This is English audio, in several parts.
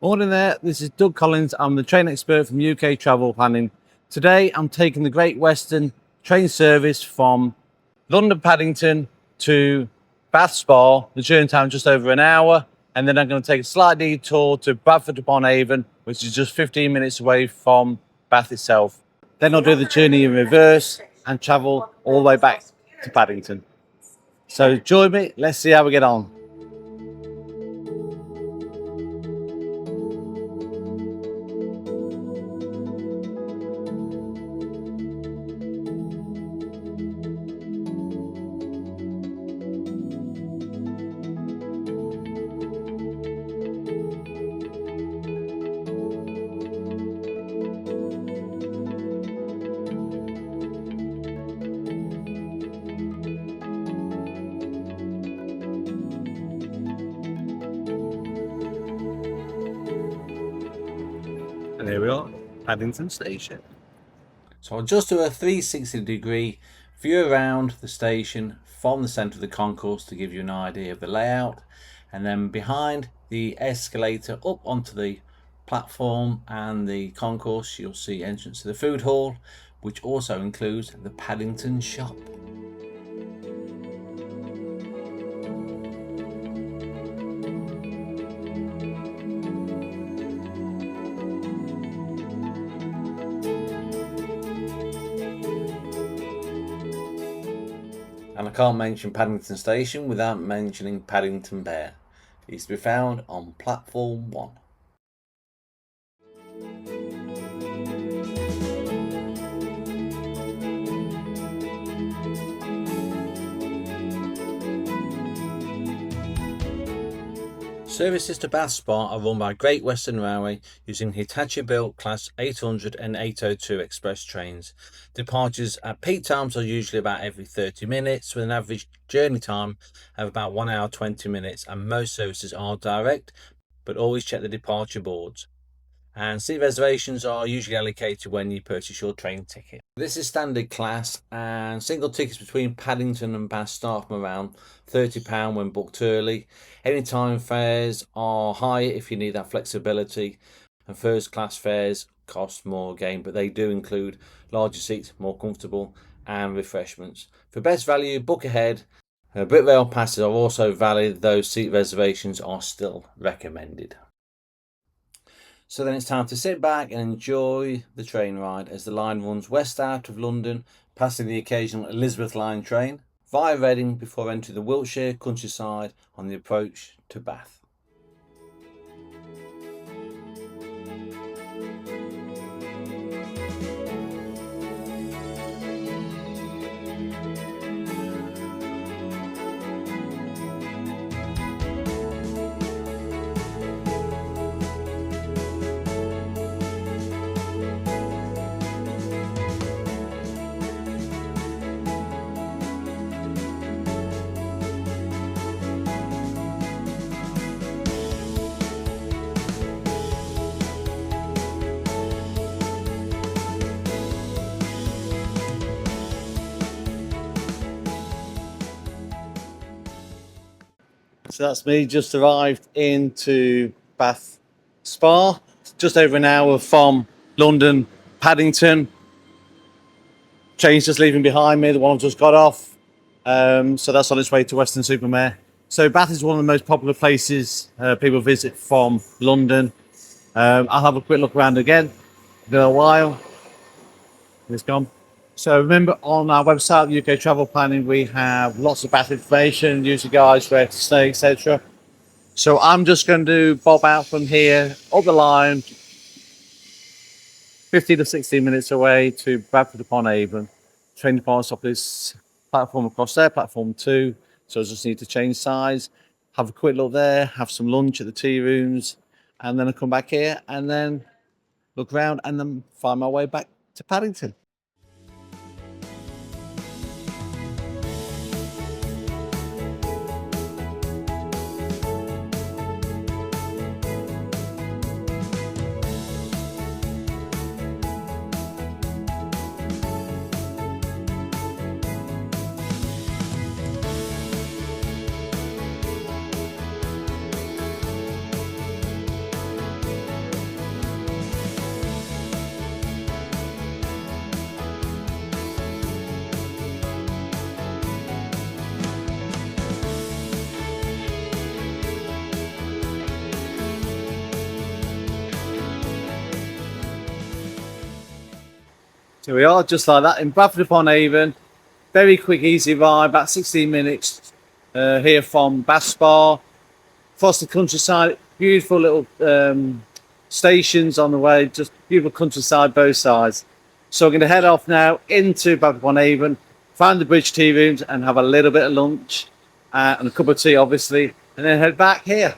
Morning there, this is Doug Collins. I'm the train expert from UK Travel Planning. Today I'm taking the Great Western train service from London Paddington to Bath Spa. The journey time just over an hour, and then I'm going to take a slight detour to Bradford upon Avon, which is just 15 minutes away from Bath itself. Then I'll do the journey in reverse and travel all the way back to Paddington. So join me, let's see how we get on. And here we are, Paddington Station. So I'll just do a 360-degree view around the station from the centre of the concourse to give you an idea of the layout. And then behind the escalator up onto the platform and the concourse, you'll see entrance to the food hall, which also includes the Paddington shop. And I can't mention Paddington Station without mentioning Paddington Bear. It's to be found on platform 1. Services to Bath Spa are run by Great Western Railway using Hitachi-built Class 800 and 802 express trains. Departures at peak times are usually about every 30 minutes, with an average journey time of about 1 hour 20 minutes, and most services are direct, but always check the departure boards. And seat reservations are usually allocated when you purchase your train ticket. This is standard class, and single tickets between Paddington and Bath start from around £30 when booked early. Anytime fares are higher if you need that flexibility, and first class fares cost more again, but they do include larger seats, more comfortable, and refreshments. For best value, book ahead. Britrail passes are also valid, though seat reservations are still recommended. So then it's time to sit back and enjoy the train ride as the line runs west out of London, passing the occasional Elizabeth line train, via Reading before entering the Wiltshire countryside on the approach to Bath. So that's me, just arrived into Bath Spa, just over an hour from London Paddington. Train's just leaving behind me, the one I've just got off. So that's on its way to Weston-super-Mare. So Bath is one of the most popular places people visit from London. I'll have a quick look around again in a while. It's gone. So remember, on our website, UK Travel Planning, we have lots of Bath information, user guides, where to stay, etc. So I'm just going to bob out from here, up the line, 15 to 16 minutes away to Bradford upon Avon. Train departs off this platform across there, platform 2. So I just need to change size, have a quick look there, have some lunch at the tea rooms, and then I'll come back here and then look around and then find my way back to Paddington. Here we are, just like that, in Bradford upon Avon. Very quick, easy ride, about 16 minutes here from Bath Spa. Across the countryside, beautiful little stations on the way, just beautiful countryside both sides. So we're going to head off now into Bradford upon Avon, find the bridge tea rooms and have a little bit of lunch and a cup of tea obviously, and then head back here.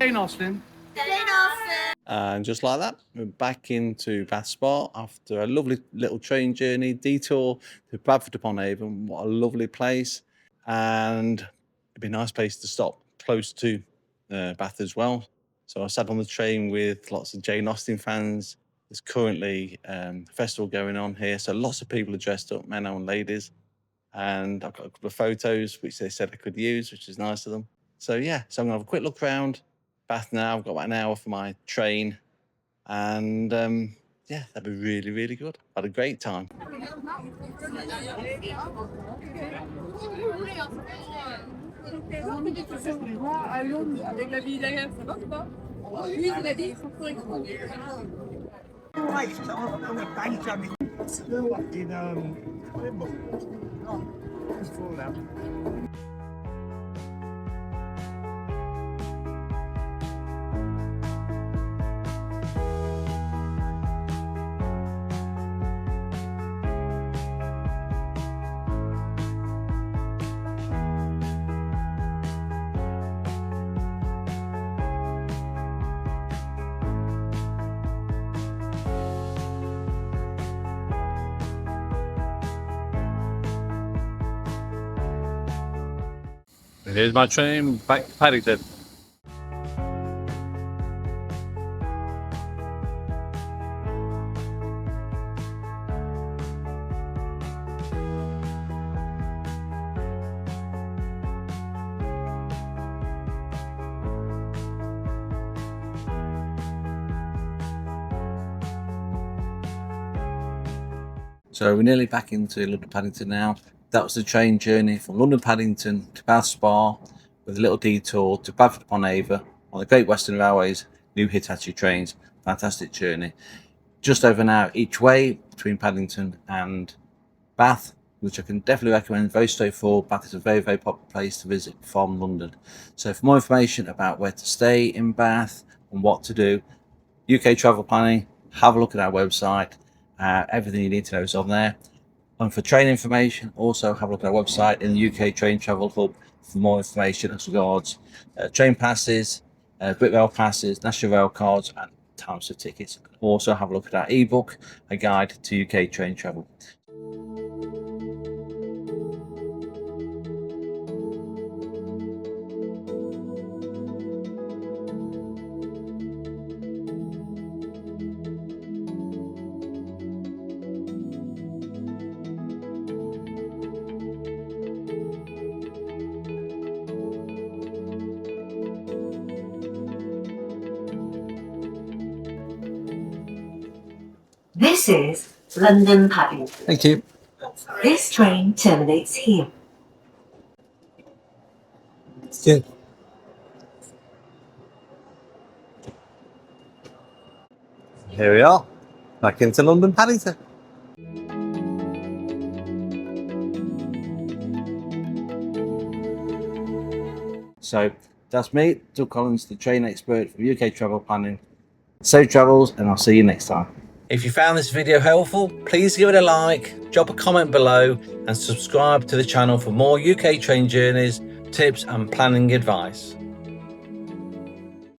Jane Austen. And just like that, we're back into Bath Spa after a lovely little train journey, detour to Bradford upon Avon. What a lovely place. And it'd be a nice place to stop close to Bath as well. So I sat on the train with lots of Jane Austen fans. There's currently a festival going on here. So lots of people are dressed up, men and ladies. And I've got a couple of photos, which they said I could use, which is nice of them. So yeah, so I'm gonna have a quick look around Bath now. I've got about an hour for my train. And yeah, that'd be really, really good. Had a great time. Here's my train back to Paddington. So we're nearly back into London Paddington now. That was the train journey from London Paddington to Bath Spa with a little detour to Bradford upon Avon on the Great Western Railway's new Hitachi trains. Fantastic journey. Just over an hour each way between Paddington and Bath, which I can definitely recommend. Very straightforward. Bath is a very, very popular place to visit from London. So for more information about where to stay in Bath and what to do, UK travel planning, have a look at our website. Everything you need to know is on there. And for train information, also have a look at our website in the UK Train Travel Hub for more information as regards train passes, Britrail passes, National Rail cards, and types of tickets. Also have a look at our ebook, A Guide to UK Train Travel. This is London Paddington. Thank you. This train terminates here. Yeah. Here we are, back into London Paddington. So that's me, Doug Collins, the train expert from UK Travel Planning. Safe travels, and I'll see you next time. If you found this video helpful, please give it a like, drop a comment below and subscribe to the channel for more UK train journeys, tips and planning advice.